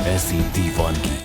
ऐसी दीवानगी।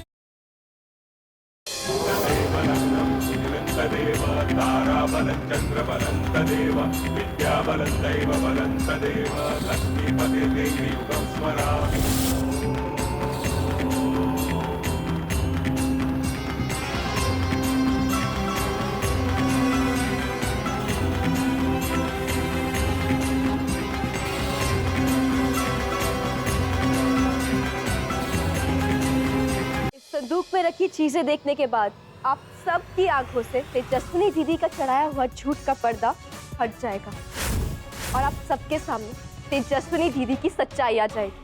संदूक में रखी चीजें देखने के बाद आप सबकी आंखों से तेजस्विनी दीदी का चढ़ाया हुआ झूठ का पर्दा हट जाएगा और आप सबके सामने तेजस्विनी दीदी की सच्चाई आ जाएगी।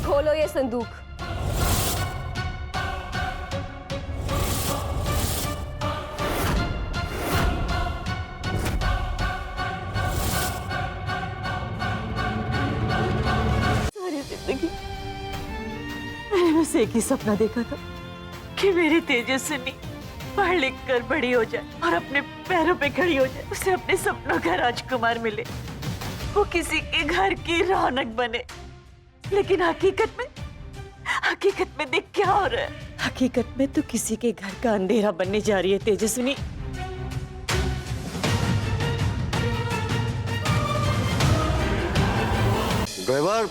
खोलो ये संदूक। सारी जिंदगी मैंने बस एक ही सपना देखा था कि मेरी तेजस्विनी पढ़ लिख कर बड़ी हो जाए और अपने पैरों पे खड़ी हो जाए, उसे अपने सपनों का राजकुमार मिले, वो किसी के घर की रौनक बने। लेकिन हकीकत में देख क्या हो रहा है। हकीकत में तो किसी के घर का अंधेरा बनने जा रही है तेजस्विनी। ड्राइवर,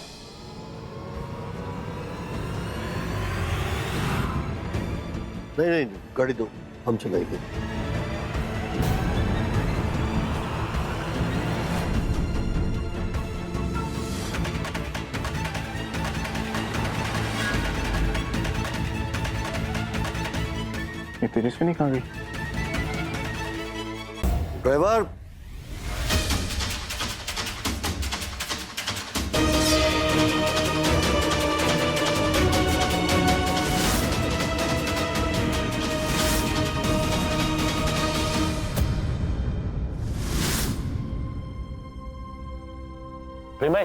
नहीं, गाड़ी दो, हम चलाएंगे। ये तेजस्विनी कहाँ गई? ड्राइवर, प्रेम भाई,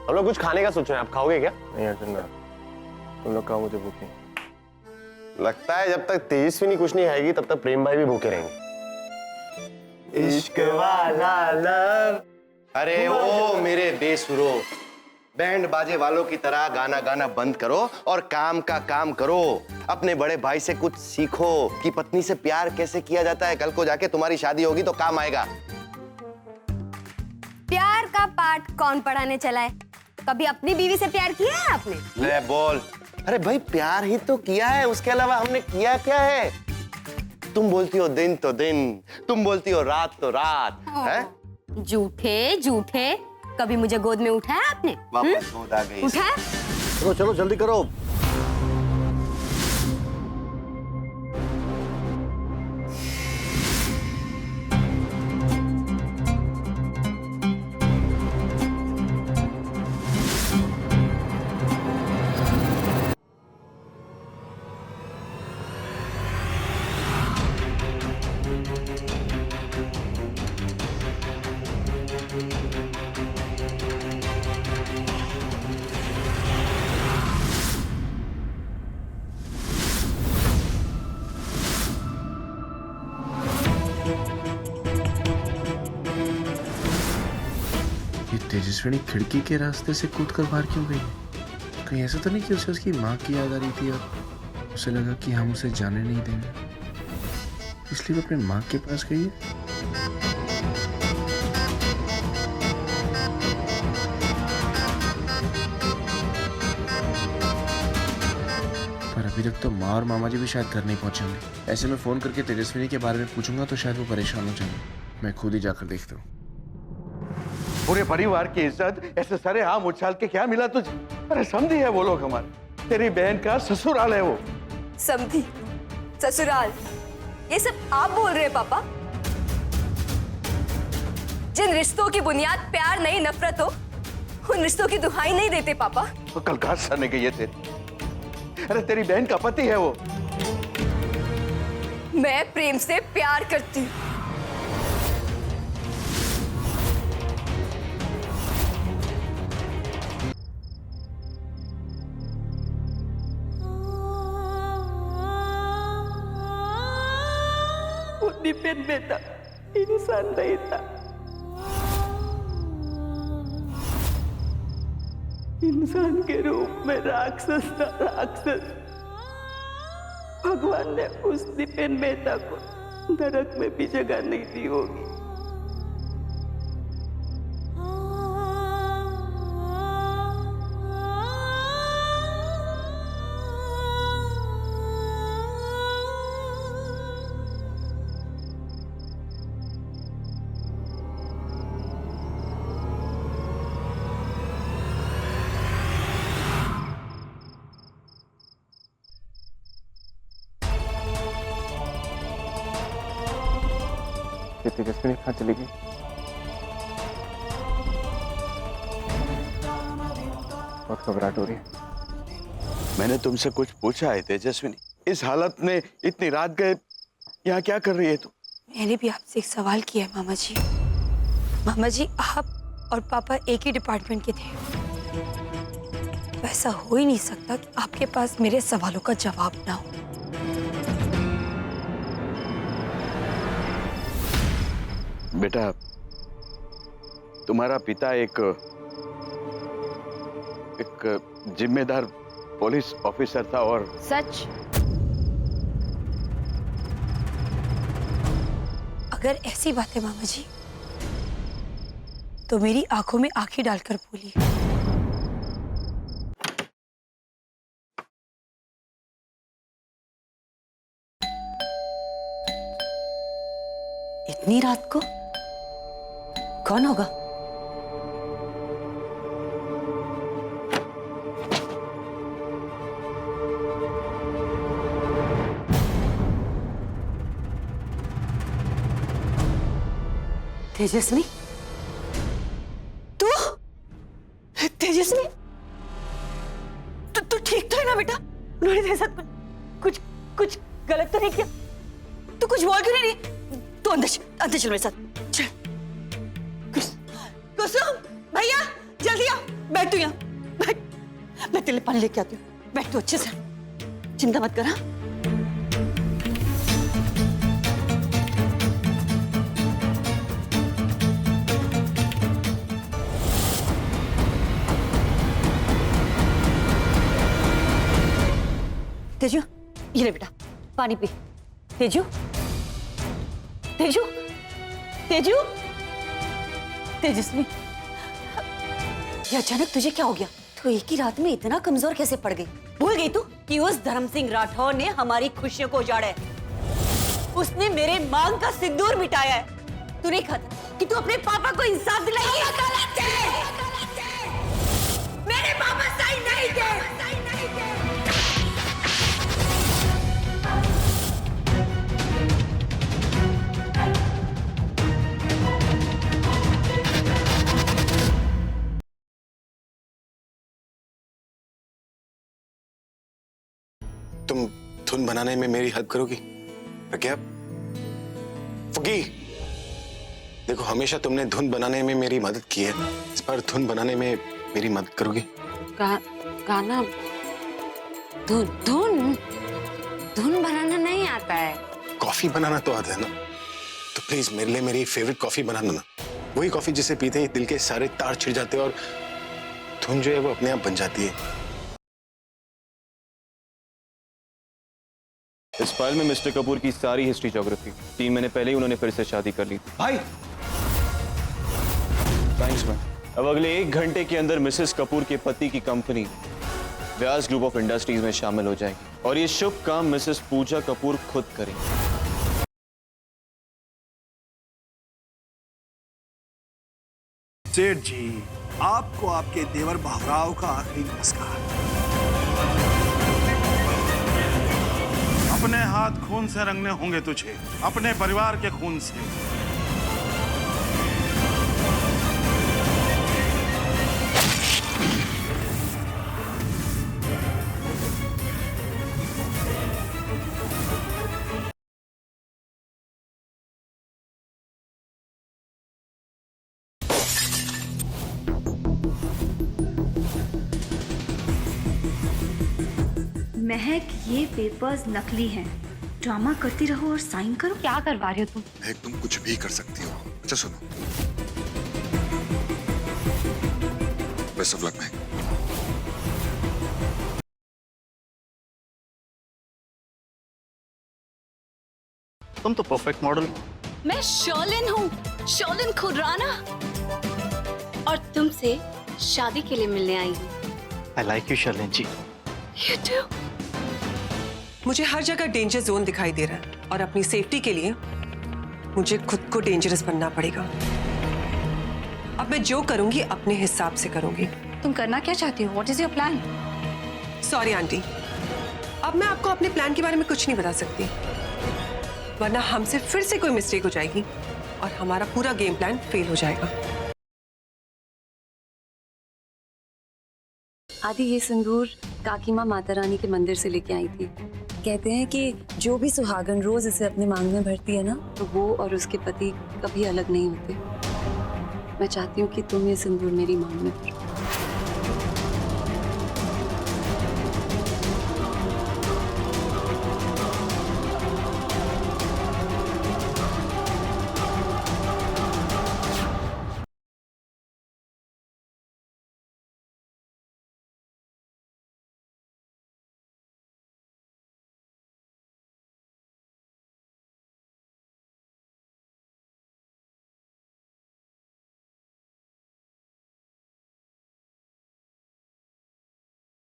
हम लोग कुछ खाने का सोच रहे हैं, आप खाओगे क्या? नहीं अर्जुन, तुम लोग खाओ, मुझे भूख नहीं। लगता है जब तक तेजस्विनी कुछ नहीं खाएगी तब तक प्रेम भाई भी भूखे रहेंगे। इश्क वाला लव। अरे ओ मेरे बेसुरो, बैंड बाजे वालों की तरह गाना गाना बंद करो और काम का काम करो। अपने बड़े भाई से कुछ सीखो कि पत्नी से प्यार कैसे किया जाता है। कल को जाके तुम्हारी शादी होगी तो काम आएगा। प्यार का पाठ कौन पढ़ाने चला है? कभी अपनी बीवी से प्यार किया है आपने? ले बोल। अरे भाई प्यार ही तो किया है, उसके अलावा हमने किया क्या है? तुम बोलती हो दिन तो दिन, तुम बोलती हो रात तो रात, हैं? झूठे कभी मुझे गोद में उठाया आपने? वापस गोद आ गई। उठाया? चलो चलो जल्दी करो। तेजस्विनी खिड़की के रास्ते से कूदकर बाहर क्यों गई? कहीं ऐसा तो नहीं कि उसे उसकी माँ की याद आ रही थी और उसे लगा कि हम उसे जाने नहीं देंगे, इसलिए वो अपने माँ के पास गई है? पर अभी तक तो माँ और मामा जी भी शायद घर नहीं पहुंचे होंगे। ऐसे में फोन करके तेजस्विनी के बारे में पूछूंगा तो शायद वो परेशान हो जाएंगे। मैं खुद ही जाकर देखता हूँ। पूरे परिवार की इज्जत ऐसे सारे आम उछाल के क्या मिला तुझे? अरे समझी है वो लोग हमारे, तेरी बहन का ससुराल है वो। समझी? ससुराल? ये सब आप बोल रहे हैं पापा? जिन रिश्तों की बुनियाद प्यार नहीं नफरत हो, उन रिश्तों की दुहाई नहीं देते पापा। तो कल घास सरने गई है तेरी। अरे तेरी बहन का पति है वो। मैं प्रेम से प्यार करती हूँ। Dipin beta, ini santai tak? इंसान के रूप में राक्षस था, राक्षस। भगवान ने उस दीपेन मेहता को नरक में भी जगह नहीं दी होगी। तेजस्विनी कहाँ चली गई? बहुत घबराहट हो रही है। मैंने तुमसे कुछ पूछा है तेजस्विनी? इस हालत में इतनी रात गए यहाँ क्या कर रही है तू? मैंने भी आपसे एक सवाल किया है मामा जी। मामा जी, आप और पापा एक ही डिपार्टमेंट के थे। तो ऐसा हो ही नहीं सकता कि आपके पास मेरे सवालों का जवाब ना हो। बेटा, तुम्हारा पिता एक जिम्मेदार पुलिस ऑफिसर था और सच? अगर ऐसी बात है मामा जी, तो मेरी आंखों में आंखें डालकर बोलिए। इतनी रात को कौन होगा? तेजस्विनी, तू? तेजस्विनी, तू ठीक तो है ना बेटा? उन्होंने तेरे साथ कुछ कुछ गलत तो नहीं किया? तू कुछ बोल क्यों नहीं रही? तू अंदर चल मेरे साथ चल। कुसुम भैया, जल्दी आ, बैठ तू यहाँ बैठ। मैं तेरे लिए पानी लेके आती हूँ, बैठ तू अच्छे से, चिंता मत कर। हाँ, तेजू, ये ले बेटा पानी पी। तेजू, तेजू, तेजू, तेजस्वी, ये अचानक तुझे क्या हो गया? तू एक ही रात में इतना कमजोर कैसे पड़ गई? भूल गई तू कि उस धर्म सिंह राठौर ने हमारी खुशियों को उजाड़ा है। उसने मेरे मांग का सिंदूर मिटाया है। तू नहीं खाता कि तू अपने पापा को इंसाफ दिलाएगी? मेरे पापा सही नहीं थे। तुम धुन बनाने में मेरी हेल्प करोगी प्रज्ञा? फुगी, देखो हमेशा तुमने धुन बनाने में मेरी मदद की है, इस बार धुन बनाने में मेरी मदद करोगी? गाना धुन धुन धुन बनाना नहीं आता है। कॉफी बनाना तो आता है ना, तो प्लीज मेरे लिए मेरी फेवरेट कॉफी बना देना। वही कॉफी जिसे पीते ही दिल के सारे तार छिड़ जाते हैं और धुन जो है वो अपने आप बन जाती है। इस फाइल में मिस्टर कपूर की सारी हिस्ट्री ज्योग्राफी 3 महीने पहले ही उन्होंने फिर से शादी कर ली थी। भाई थैंक्स मैम। अब अगले 1 घंटे के अंदर मिसेस कपूर के पति की company Vyas group of industries में शामिल हो जाएगी और ये शुभ काम मिसेस पूजा कपूर खुद करेंगी। सेठ जी, आपको आपके देवर भावराव का आखिरी नमस्कार। अपने हाथ खून से रंगने होंगे तुझे, अपने परिवार के खून से। महक, ये पेपर्स नकली हैं। ड्रामा करती रहो और साइन करो। क्या करवा रहे हो तुम? महक, तुम कुछ भी कर सकती हो। अच्छा सुनो, बेस्ट ऑफ लक महक। तुम तो परफेक्ट मॉडल। मैं शर्लिन हूँ, शर्लिन खुराना, और तुमसे शादी के लिए मिलने आई हूँ। I like you Sherlyn ji. You do? मुझे हर जगह डेंजर जोन दिखाई दे रहा है और अपनी सेफ्टी के लिए मुझे खुद को डेंजरस बनना पड़ेगा। अब मैं जो करूंगी अपने हिसाब से करूंगी। तुम करना क्या चाहती हो? What is your plan? Sorry aunty, अब मैं आपको अपने प्लान के बारे में कुछ नहीं बता सकती, वरना हमसे फिर से कोई मिस्टेक हो जाएगी और हमारा पूरा गेम प्लान फेल हो जाएगा। आदि, ये सिंदूर काकी माँ माता रानी के मंदिर से लेके आई थी। कहते हैं कि जो भी सुहागन रोज इसे अपने मांग में भरती है ना, तो वो और उसके पति कभी अलग नहीं होते। मैं चाहती हूँ कि तुम ये सिंदूर मेरी मांग में भरो।